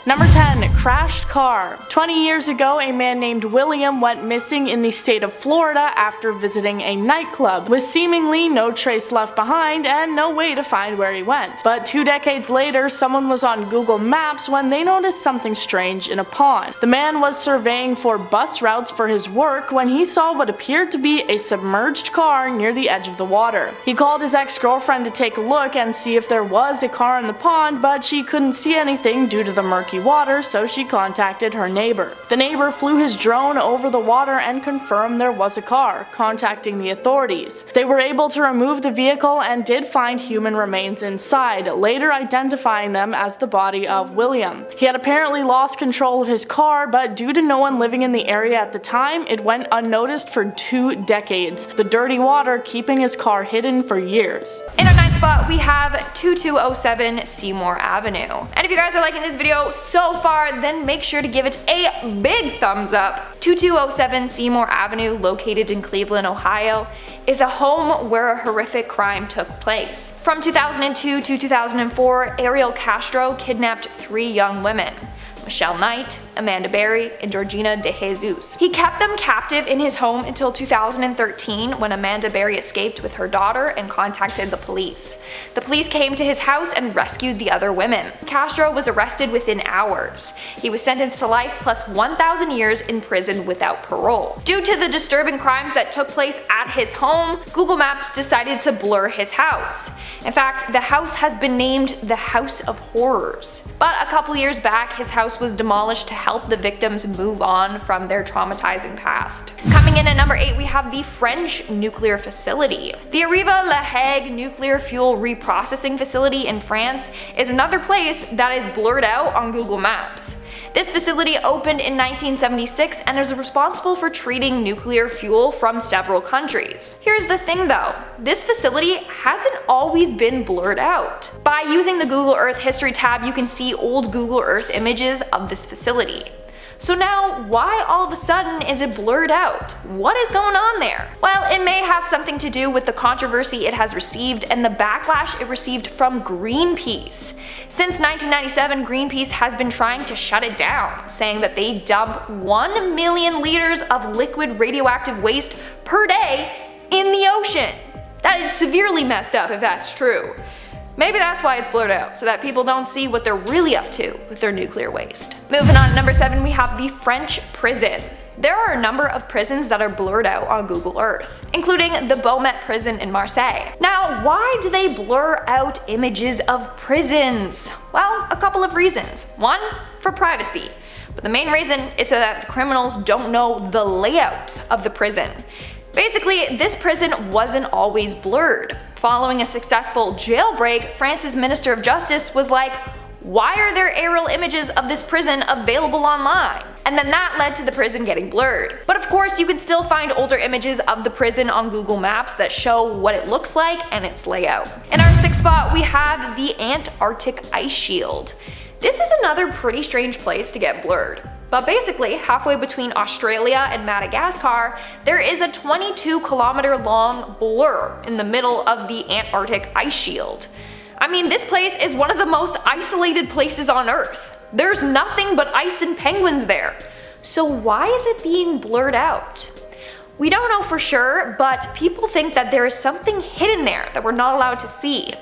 Number 10. Crashed car. 20 years ago, a man named William went missing in the state of Florida after visiting a nightclub, with seemingly no trace left behind and no way to find where he went. But 2 decades later, someone was on Google Maps when they noticed something strange in a pond. The man was surveying for bus routes for his work when he saw what appeared to be a submerged car near the edge of the water. He called his ex-girlfriend to take a look and see if there was a car in the pond, but she couldn't see anything due to the murky water, so she contacted her neighbor. The neighbor flew his drone over the water and confirmed there was a car, contacting the authorities. They were able to remove the vehicle and did find human remains inside, later identifying them as the body of William. He had apparently lost control of his car, but due to no one living in the area at the time, it went unnoticed for 2 decades, the dirty water keeping his car hidden for years. In our 9th spot, we have 2207 Seymour Avenue. And if you guys are liking this video so far, then make sure to give it a big thumbs up. 2207 Seymour Avenue, located in Cleveland, Ohio, is a home where a horrific crime took place. From 2002 to 2004, Ariel Castro kidnapped 3 young women: Michelle Knight, Amanda Berry, and Georgina De Jesus. He kept them captive in his home until 2013, when Amanda Berry escaped with her daughter and contacted the police. The police came to his house and rescued the other women. Castro was arrested within hours. He was sentenced to life plus 1,000 years in prison without parole. Due to the disturbing crimes that took place at his home, Google Maps decided to blur his house. In fact, the house has been named the House of Horrors. But a couple years back, his house was demolished to help the victims move on from their traumatizing past. Coming in at number 8, we have the French nuclear facility. The Arriva-La Hague nuclear fuel reprocessing facility in France is another place that is blurred out on Google Maps. This facility opened in 1976 and is responsible for treating nuclear fuel from several countries. Here's the thing though, this facility hasn't always been blurred out. By using the Google Earth History tab, you can see old Google Earth images of this facility. So now, why all of a sudden is it blurred out? What is going on there? Well, it may have something to do with the controversy it has received and the backlash it received from Greenpeace. Since 1997, Greenpeace has been trying to shut it down, saying that they dump 1 million liters of liquid radioactive waste per day in the ocean. That is severely messed up if that's true. Maybe that's why it's blurred out, so that people don't see what they're really up to with their nuclear waste. Moving on to number 7, we have the French prison. There are a number of prisons that are blurred out on Google Earth, including the Beaumet prison in Marseille. Now, why do they blur out images of prisons? Well, a couple of reasons. One, for privacy. But the main reason is so that the criminals don't know the layout of the prison. Basically, this prison wasn't always blurred. Following a successful jailbreak, France's Minister of Justice was like, why are there aerial images of this prison available online? And then that led to the prison getting blurred. But of course, you can still find older images of the prison on Google Maps that show what it looks like and its layout. In our 6th spot, we have the Antarctic ice shield. This is another pretty strange place to get blurred. But basically, halfway between Australia and Madagascar, there is a 22-kilometer long blur in the middle of the Antarctic ice shield. I mean, this place is one of the most isolated places on Earth. There's nothing but ice and penguins there. So why is it being blurred out? We don't know for sure, but people think that there is something hidden there that we're not allowed to see.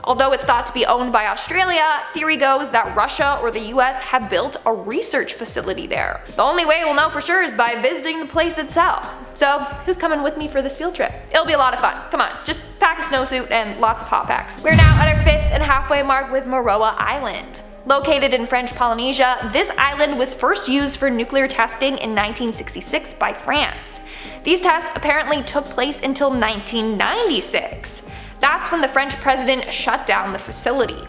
Although it's thought to be owned by Australia, theory goes that Russia or the US have built a research facility there. The only way we'll know for sure is by visiting the place itself. So who's coming with me for this field trip? It'll be a lot of fun. Come on, just pack a snowsuit and lots of hot packs. We're now at our 5th and halfway mark with Mururoa Island. Located in French Polynesia, this island was first used for nuclear testing in 1966 by France. These tests apparently took place until 1996. That's when the French president shut down the facility.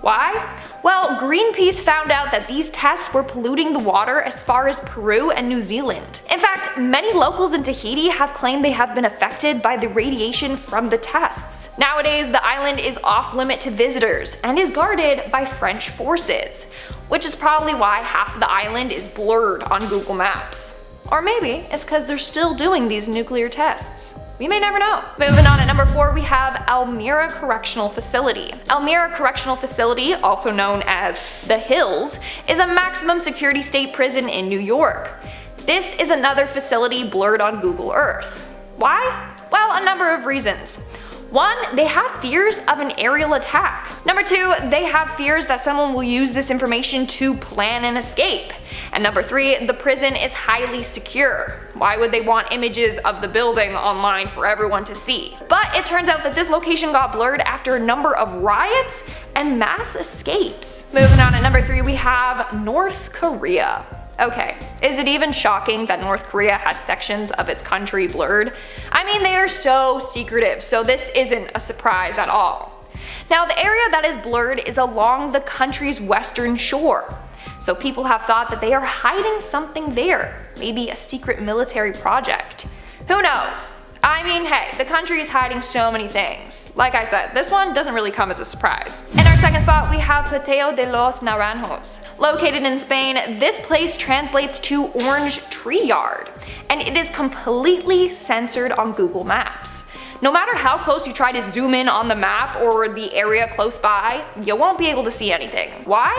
Why? Well, Greenpeace found out that these tests were polluting the water as far as Peru and New Zealand. In fact, many locals in Tahiti have claimed they have been affected by the radiation from the tests. Nowadays, the island is off limit to visitors and is guarded by French forces, which is probably why half of the island is blurred on Google Maps. Or maybe it's because they're still doing these nuclear tests. We may never know. Moving on at number 4, we have Elmira Correctional Facility. Elmira Correctional Facility, also known as The Hills, is a maximum security state prison in New York. This is another facility blurred on Google Earth. Why? Well, a number of reasons. 1, they have fears of an aerial attack. Number 2, they have fears that someone will use this information to plan an escape. And number 3, the prison is highly secure. Why would they want images of the building online for everyone to see? But it turns out that this location got blurred after a number of riots and mass escapes. Moving on at number 3, we have North Korea. Okay, is it even shocking that North Korea has sections of its country blurred? I mean, they are so secretive, so this isn't a surprise at all. Now, the area that is blurred is along the country's western shore. So people have thought that they are hiding something there, maybe a secret military project. Who knows? I mean, hey, the country is hiding so many things. Like I said, this one doesn't really come as a surprise. In our second spot, we have Paseo de los Naranjos. Located in Spain, this place translates to orange tree yard, and it is completely censored on Google Maps. No matter how close you try to zoom in on the map or the area close by, you won't be able to see anything. Why?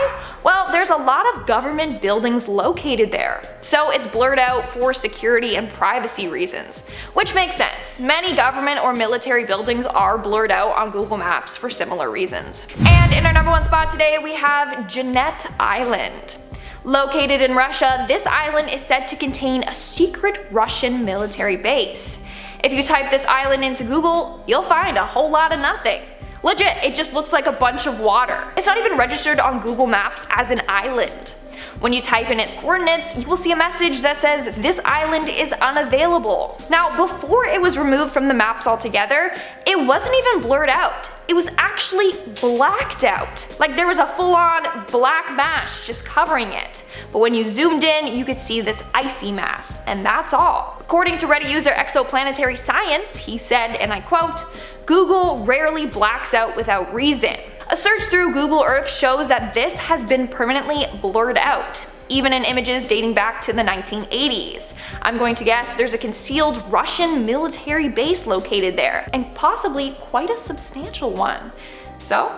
Well, there's a lot of government buildings located there, so it's blurred out for security and privacy reasons, which makes sense. Many government or military buildings are blurred out on Google Maps for similar reasons. And in our number 1 spot today, we have Jeannette Island. Located in Russia, this island is said to contain a secret Russian military base. If you type this island into Google, you'll find a whole lot of nothing. Legit, it just looks like a bunch of water. It's not even registered on Google Maps as an island. When you type in its coordinates, you will see a message that says this island is unavailable. Now, before it was removed from the maps altogether, it wasn't even blurred out. It was actually blacked out. Like there was a full-on black mass just covering it. But when you zoomed in, you could see this icy mass, and that's all. According to Reddit user Exoplanetary Science, he said, and I quote, "Google rarely blacks out without reason. A search through Google Earth shows that this has been permanently blurred out, even in images dating back to the 1980s. I'm going to guess there's a concealed Russian military base located there, and possibly quite a substantial one. So,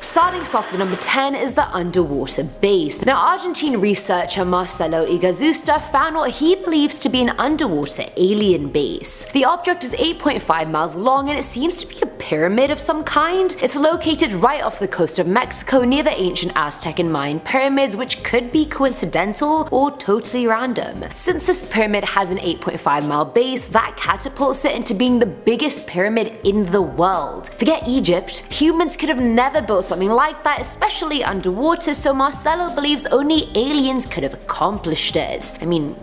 starting us off with number 10 is the underwater base. Now, Argentine researcher Marcelo Igazusta found what he believes to be an underwater alien base. The object is 8.5 miles long and it seems to be a pyramid of some kind. It's located right off the coast of Mexico near the ancient Aztec and Mayan pyramids, which could be coincidental or totally random. Since this pyramid has an 8.5 mile base, that catapults it into being the biggest pyramid in the world. Forget Egypt, humans could have never built something like that, especially underwater, so Marcelo believes only aliens could have accomplished it. I mean,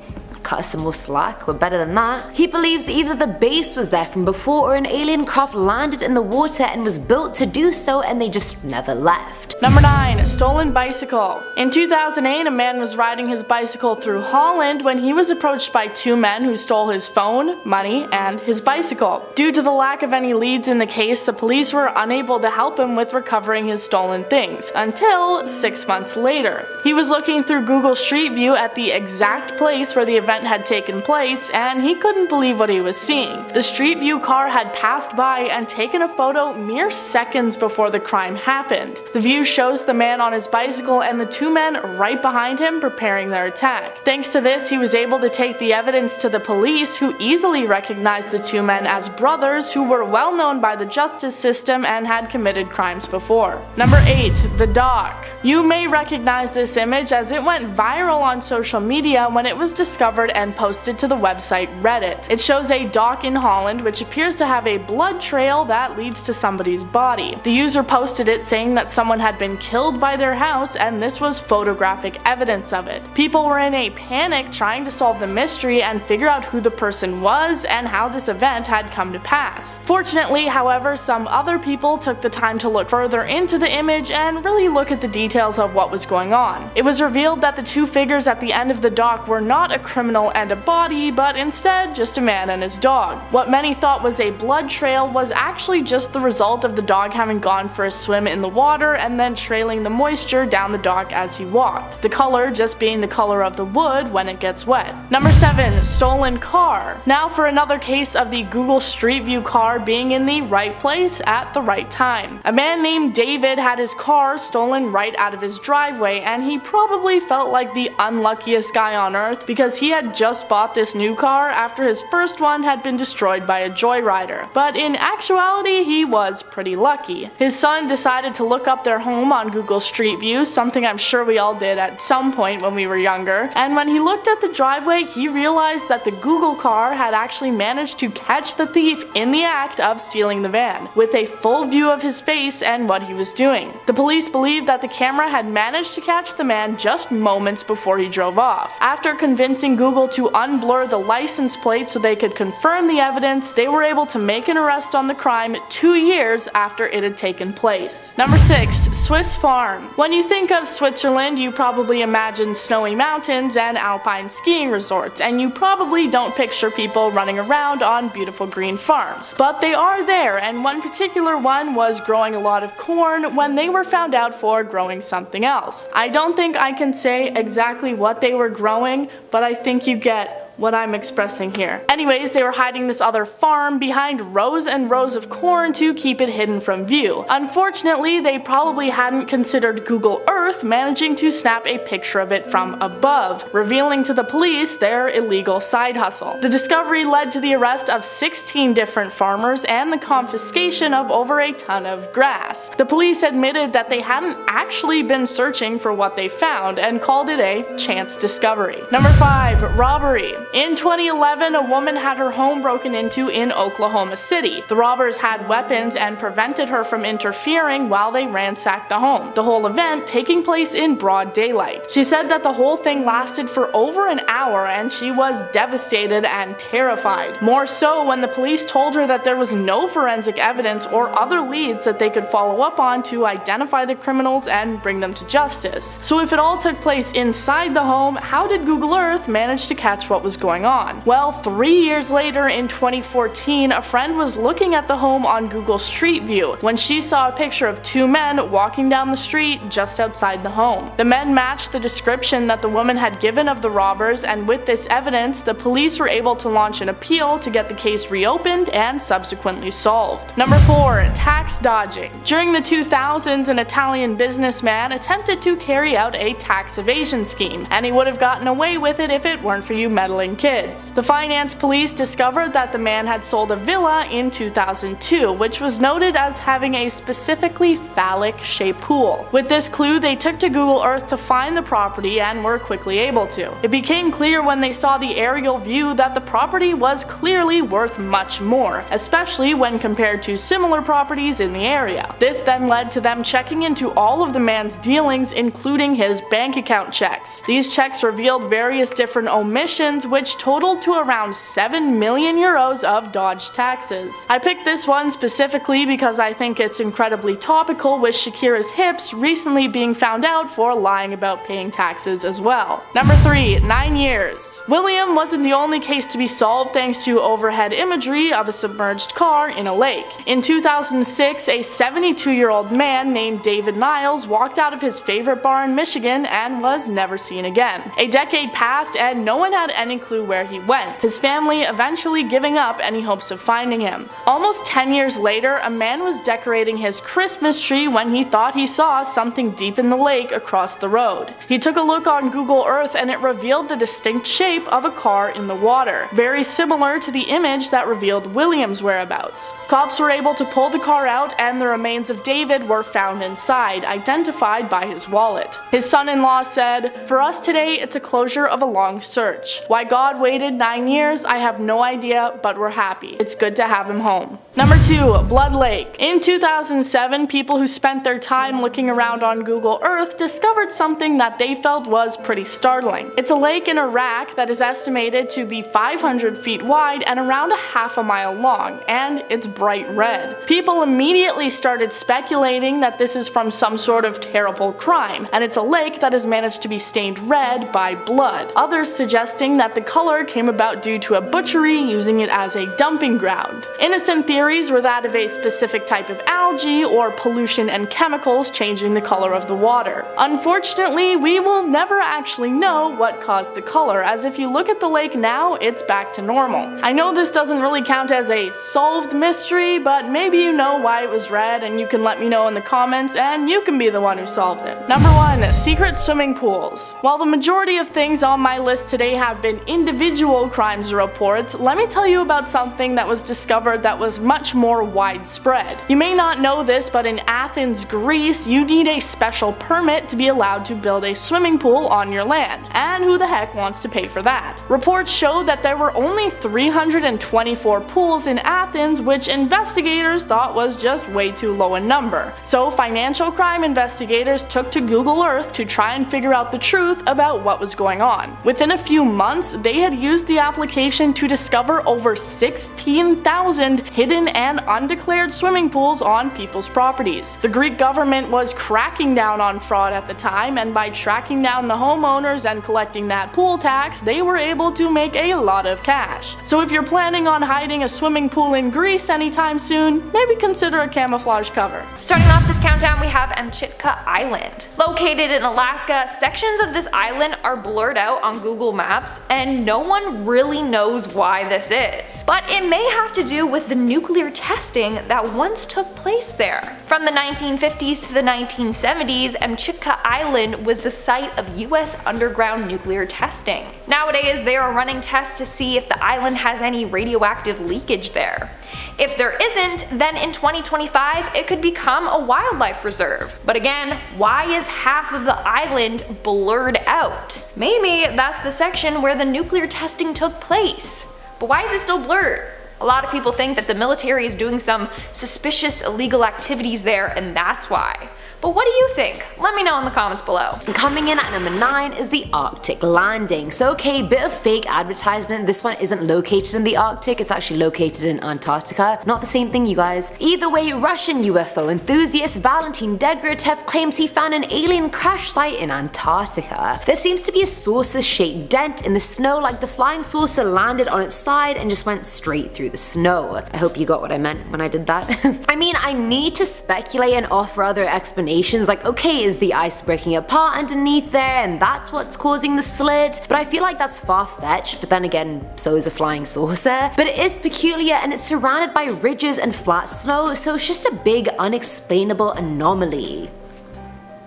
cut us some more slack, we're better than that. He believes either the base was there from before or an alien craft landed in the water and was built to do so and they just never left. Number 9. Stolen bicycle. In 2008, a man was riding his bicycle through Holland when he was approached by 2 men who stole his phone, money, and his bicycle. Due to the lack of any leads in the case, the police were unable to help him with recovering his stolen things, until 6 months later. He was looking through Google Street View at the exact place where the event had taken place, and he couldn't believe what he was seeing. The Street View car had passed by and taken a photo mere seconds before the crime happened. The view shows the man on his bicycle and the 2 men right behind him preparing their attack. Thanks to this, he was able to take the evidence to the police, who easily recognized the 2 men as brothers who were well known by the justice system and had committed crimes before. Number 8. The Dock. You may recognize this image as it went viral on social media when it was discovered and posted to the website Reddit. It shows a dock in Holland which appears to have a blood trail that leads to somebody's body. The user posted it saying that someone had been killed by their house, and this was photographic evidence of it. People were in a panic trying to solve the mystery and figure out who the person was and how this event had come to pass. Fortunately, however, some other people took the time to look further into the image and really look at the details of what was going on. It was revealed that the 2 figures at the end of the dock were not a criminal criminal and a body, but instead just a man and his dog. What many thought was a blood trail was actually just the result of the dog having gone for a swim in the water and then trailing the moisture down the dog as he walked, the color just being the color of the wood when it gets wet. Number 7. Stolen car. Now for another case of the Google Street View car being in the right place at the right time. A man named David had his car stolen right out of his driveway, and he probably felt like the unluckiest guy on earth because he had just bought this new car after his first one had been destroyed by a joyrider. But in actuality, he was pretty lucky. His son decided to look up their home on Google Street View, something I'm sure we all did at some point when we were younger, and when he looked at the driveway, he realized that the Google car had actually managed to catch the thief in the act of stealing the van, with a full view of his face and what he was doing. The police believed that the camera had managed to catch the man just moments before he drove off. After convincing Google to unblur the license plate so they could confirm the evidence, they were able to make an arrest on the crime 2 years after it had taken place. Number 6. Swiss farm. When you think of Switzerland, you probably imagine snowy mountains and alpine skiing resorts, and you probably don't picture people running around on beautiful green farms. But they are there, and one particular one was growing a lot of corn when they were found out for growing something else. I don't think I can say exactly what they were growing, but I think you get what I'm expressing here. Anyways, they were hiding this other farm behind rows and rows of corn to keep it hidden from view. Unfortunately, they probably hadn't considered Google Earth managing to snap a picture of it from above, revealing to the police their illegal side hustle. The discovery led to the arrest of 16 different farmers and the confiscation of over a ton of grass. The police admitted that they hadn't actually been searching for what they found and called it a chance discovery. Number 5. Robbery. In 2011, a woman had her home broken into in Oklahoma City. The robbers had weapons and prevented her from interfering while they ransacked the home, the whole event taking place in broad daylight. She said that the whole thing lasted for over an hour and she was devastated and terrified. More so when the police told her that there was no forensic evidence or other leads that they could follow up on to identify the criminals and bring them to justice. So if it all took place inside the home, how did Google Earth manage to catch what was going on? Well, 3 years later in 2014, a friend was looking at the home on Google Street View when she saw a picture of 2 men walking down the street just outside the home. The men matched the description that the woman had given of the robbers, and with this evidence, the police were able to launch an appeal to get the case reopened and subsequently solved. Number 4. Tax dodging. During the 2000s, an Italian businessman attempted to carry out a tax evasion scheme, and he would have gotten away with it if it weren't for you meddling kids. The finance police discovered that the man had sold a villa in 2002, which was noted as having a specifically phallic-shaped pool. With this clue, they took to Google Earth to find the property and were quickly able to. It became clear when they saw the aerial view that the property was clearly worth much more, especially when compared to similar properties in the area. This then led to them checking into all of the man's dealings, including his bank account checks. These checks revealed various different omissions which totaled to around 7 million euros of dodged taxes. I picked this one specifically because I think it's incredibly topical, with Shakira's hips recently being found out for lying about paying taxes as well. Number 3. 9 years. William wasn't the only case to be solved thanks to overhead imagery of a submerged car in a lake. In 2006, a 72-year-old man named David Niles walked out of his favorite bar in Michigan and was never seen again. A decade passed and no one had any clue where he went, his family eventually giving up any hopes of finding him. Almost 10 years later, a man was decorating his Christmas tree when he thought he saw something deep in the lake across the road. He took a look on Google Earth and it revealed the distinct shape of a car in the water, very similar to the image that revealed William's whereabouts. Cops were able to pull the car out and the remains of David were found inside, identified by his wallet. His son-in-law said, "For us today, it's a closure of a long search. Why God waited 9 years, I have no idea, but we're happy. It's good to have him home." Number 2. Blood Lake. In 2007, people who spent their time looking around on Google Earth discovered something that they felt was pretty startling. It's a lake in Iraq that is estimated to be 500 feet wide and around a half a mile long, and it's bright red. People immediately started speculating that this is from some sort of terrible crime, and it's a lake that has managed to be stained red by blood. Others suggesting that the color came about due to a butchery using it as a dumping ground. Innocent theories were that of a specific type of algae or pollution and chemicals changing the color of the water. Unfortunately, we will never actually know what caused the color, as if you look at the lake now, it's back to normal. I know this doesn't really count as a solved mystery, but maybe you know why it was red and you can let me know in the comments and you can be the one who solved it. Number 1. Secret swimming pools. While the majority of things on my list today have been individual crimes reports, let me tell you about something that was discovered that was much more widespread. You may not know this, but in Athens, Greece, you need a special permit to be allowed to build a swimming pool on your land. And who the heck wants to pay for that? Reports show that there were only 324 pools in Athens, which investigators thought was just way too low a number. So financial crime investigators took to Google Earth to try and figure out the truth about what was going on. Within a few months, they had used the application to discover over 16,000 hidden and undeclared swimming pools on people's properties. The Greek government was cracking down on fraud at the time, and by tracking down the homeowners and collecting that pool tax, they were able to make a lot of cash. So if you're planning on hiding a swimming pool in Greece anytime soon, maybe consider a camouflage cover. Starting off this countdown, we have Chikka Island. Located in Alaska, sections of this island are blurred out on Google Maps, and no one really knows why this is. But it may have to do with the nuclear testing that once took place there. From the 1950s to the 1970s, Chikka Island was the site of US underground nuclear testing. Nowadays, they are running tests to see if the island has any radioactive leakage there. If there isn't, then in 2025 it could become a wildlife reserve. But again, why is half of the island blurred out? Maybe that's the section where the nuclear testing took place. But why is it still blurred? A lot of people think that the military is doing some suspicious illegal activities there, and that's why. But what do you think? Let me know in the comments below. Coming in at number 9 is the Arctic landing. So okay, bit of fake advertisement. This one isn't located in the Arctic, it's actually located in Antarctica. Not the same thing, you guys. Either way, Russian UFO enthusiast Valentin Degratev claims he found an alien crash site in Antarctica. There seems to be a saucer-shaped dent in the snow, like the flying saucer landed on its side and just went straight through the snow. I hope you got what I meant when I did that. I mean, I need to speculate and offer other explanations, like okay, is the ice breaking apart underneath there and that's what's causing the slit? But I feel like that's far-fetched, but then again, so is a flying saucer. But it is peculiar and it's surrounded by ridges and flat snow, so it's just a big unexplainable anomaly.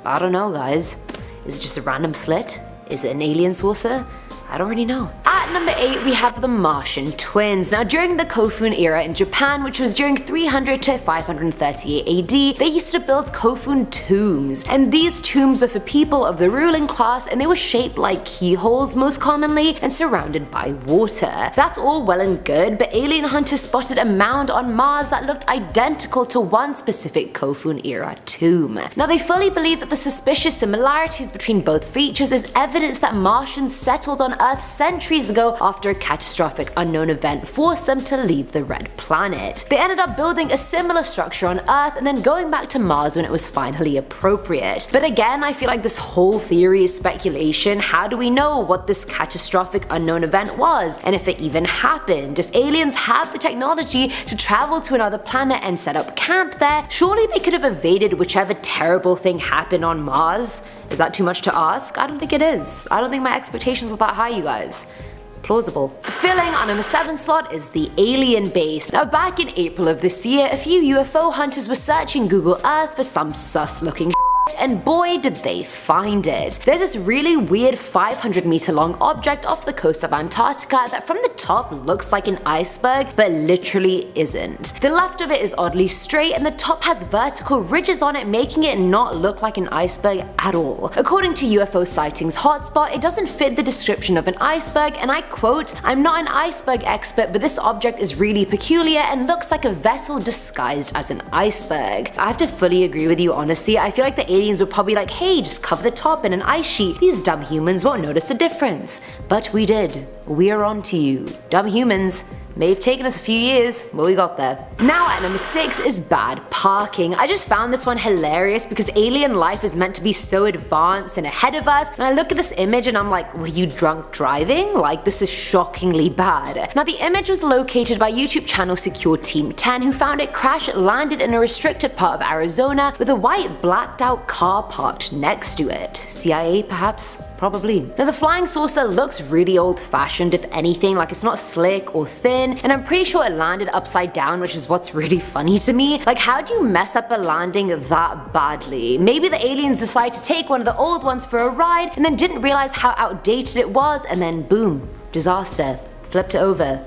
I don't know, guys. Is it just a random slit? Is it an alien saucer? I don't really know. At number 8 we have the Martian Twins. Now during the Kofun era in Japan, which was during 300 to 538 AD, they used to build Kofun tombs. And these tombs were for people of the ruling class, and they were shaped like keyholes most commonly and surrounded by water. That's all well and good, but alien hunters spotted a mound on Mars that looked identical to one specific Kofun era tomb. Now they fully believe that the suspicious similarities between both features is evidence that Martians settled on Earth centuries ago after a catastrophic unknown event forced them to leave the red planet. They ended up building a similar structure on Earth and then going back to Mars when it was finally appropriate. But again, I feel like this whole theory is speculation. How do we know what this catastrophic unknown event was, and if it even happened? If aliens have the technology to travel to another planet and set up camp there, surely they could have evaded whichever terrible thing happened on Mars. Is that too much to ask? I don't think it is. I don't think my expectations are that high, you guys. Plausible. Filling our number 7 slot is the alien base. Now back in April of this year, a few UFO hunters were searching Google Earth for some sus looking and boy did they find it. There's this really weird 500-meter long object off the coast of Antarctica that from the top looks like an iceberg but literally isn't. The left of it is oddly straight and the top has vertical ridges on it, making it not look like an iceberg at all. According to UFO Sightings Hotspot, it doesn't fit the description of an iceberg, and I quote, "I'm not an iceberg expert, but this object is really peculiar and looks like a vessel disguised as an iceberg." I have to fully agree with you, honestly. I feel like the aliens were probably like, hey, just cover the top in an ice sheet. These dumb humans won't notice the difference. But we did. We're on to you. Dumb humans. May have taken us a few years, but we got there. Now at number 6 is bad parking. I just found this one hilarious because alien life is meant to be so advanced and ahead of us, and I look at this image and I'm like, were you drunk driving? Like, this is shockingly bad. Now the image was located by YouTube channel Secure Team 10, who found it crash landed in a restricted part of Arizona with a white blacked out car parked next to it. CIA perhaps? Probably. Now the flying saucer looks really old fashioned if anything, like it's not slick or thin, and I'm pretty sure it landed upside down, which is what's really funny to me. Like, how do you mess up a landing that badly? Maybe the aliens decided to take one of the old ones for a ride and then didn't realize how outdated it was, and then boom, disaster, flipped it over.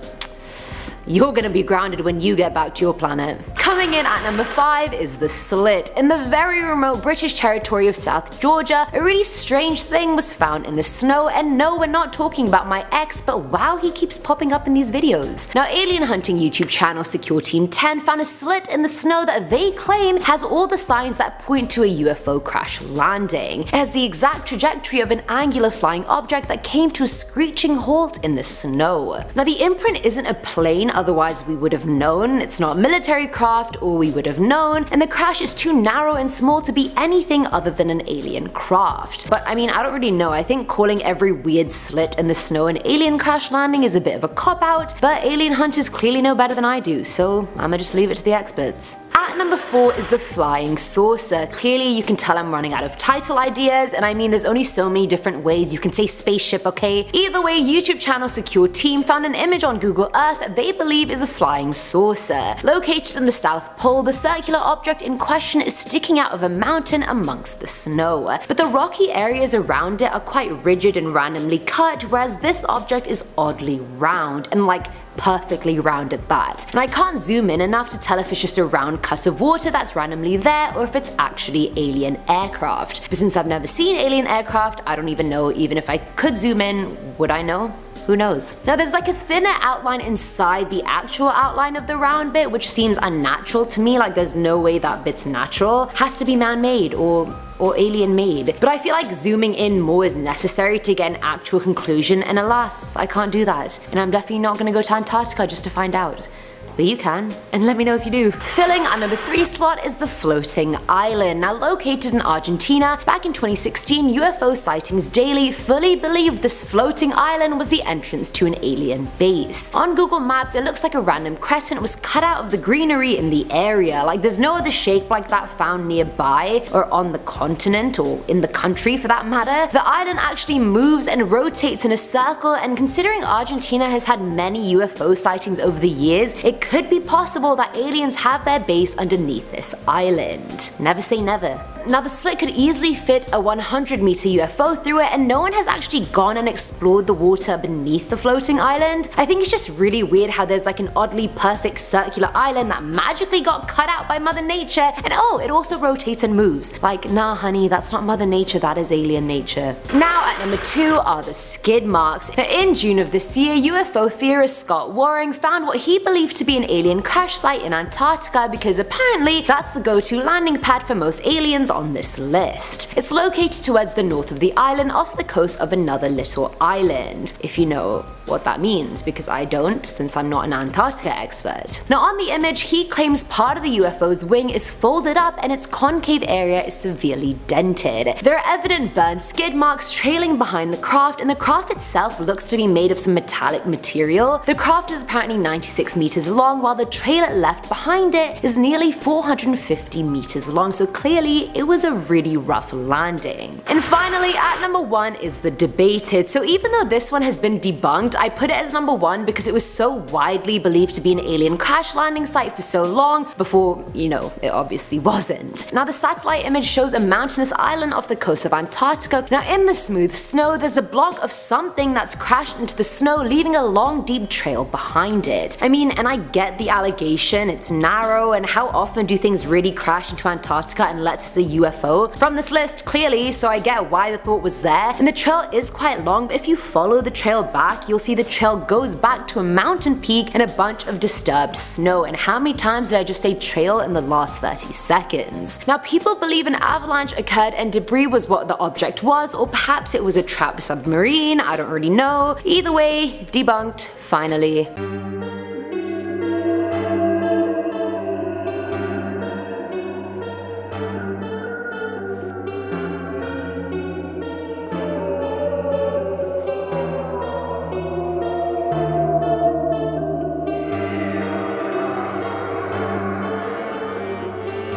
You're gonna be grounded when you get back to your planet. Coming in at number 5 is the Slit. In the very remote British territory of South Georgia, a really strange thing was found in the snow, and no, we're not talking about my ex, but wow, he keeps popping up in these videos. Now, alien hunting YouTube channel Secure Team 10 found a slit in the snow that they claim has all the signs that point to a UFO crash landing. It has the exact trajectory of an angular flying object that came to a screeching halt in the snow. Now, the imprint isn't a plane, otherwise we would have known. It's not military craft, or we would have known, and the crash is too narrow and small to be anything other than an alien craft. But I mean, I don't really know. I think calling every weird slit in the snow an alien crash landing is a bit of a cop-out, but alien hunters clearly know better than I do, so I'ma just leave it to the experts. At number 4 is the flying saucer. Clearly you can tell I'm running out of title ideas, and I mean there's only so many different ways you can say spaceship, okay? Either way, YouTube channel Secure Team found an image on Google Earth that they believe is a flying saucer. Located in the South Pole, the circular object in question is sticking out of a mountain amongst the snow, but the rocky areas around it are quite rigid and randomly cut, whereas this object is oddly round, and like perfectly round at that. And I can't zoom in enough to tell if it's just a round cut of water that's randomly there or if it's actually alien aircraft. But since I've never seen alien aircraft, I don't even know. Even if I could zoom in, would I know? Who knows? Now there's like a thinner outline inside the actual outline of the round bit, which seems unnatural to me. Like, there's no way that bit's natural. Has to be man-made or alien made. But I feel like zooming in more is necessary to get an actual conclusion, and alas, I can't do that. And I'm definitely not gonna go to Antarctica just to find out. But you can, and let me know if you do. Filling our number 3 slot is the floating island. Now located in Argentina, back in 2016, UFO Sightings Daily fully believed this floating island was the entrance to an alien base. On Google Maps, it looks like a random crescent was cut out of the greenery in the area. Like, there's no other shape like that found nearby, or on the continent, or in the country for that matter. The island actually moves and rotates in a circle, and considering Argentina has had many UFO sightings over the years, it could be possible that aliens have their base underneath this island. Never say never. Now the Slit could easily fit a 100-meter UFO through it, and no one has actually gone and explored the water beneath the floating island. I think it's just really weird how there's like an oddly perfect circular island that magically got cut out by Mother Nature, and oh, it also rotates and moves. Like, nah honey, that's not Mother Nature, that is alien nature. Now at number 2 are the Skidmarks. Now, in June of this year, UFO theorist Scott Waring found what he believed to be an alien crash site in Antarctica, because apparently that's the go-to landing pad for most aliens on this list. It's located towards the north of the island, off the coast of another little island, if you know what that means, because I don't, since I'm not an Antarctica expert. Now on the image, he claims part of the UFO's wing is folded up and its concave area is severely dented. There are evident burned skid marks trailing behind the craft, and the craft itself looks to be made of some metallic material. The craft is apparently 96 meters long, while the trail it left behind it is nearly 450 meters long, so clearly it was a really rough landing. And finally, at number 1 is the debated. So even though this one has been debunked, I put it as number 1 because it was so widely believed to be an alien crash landing site for so long before, it obviously wasn't. Now the satellite image shows a mountainous island off the coast of Antarctica. Now in the smooth snow, there's a block of something that's crashed into the snow, leaving a long deep trail behind it. I mean, and I get the allegation, it's narrow, and how often do things really crash into Antarctica unless it's a UFO? From this list, clearly, so I get why the thought was there. And the trail is quite long, but if you follow the trail back, you'll see the trail goes back to a mountain peak and a bunch of disturbed snow. And how many times did I just say trail in the last 30 seconds? Now people believe an avalanche occurred and debris was what the object was, or perhaps it was a trapped submarine, I don't really know. Either way, debunked, finally.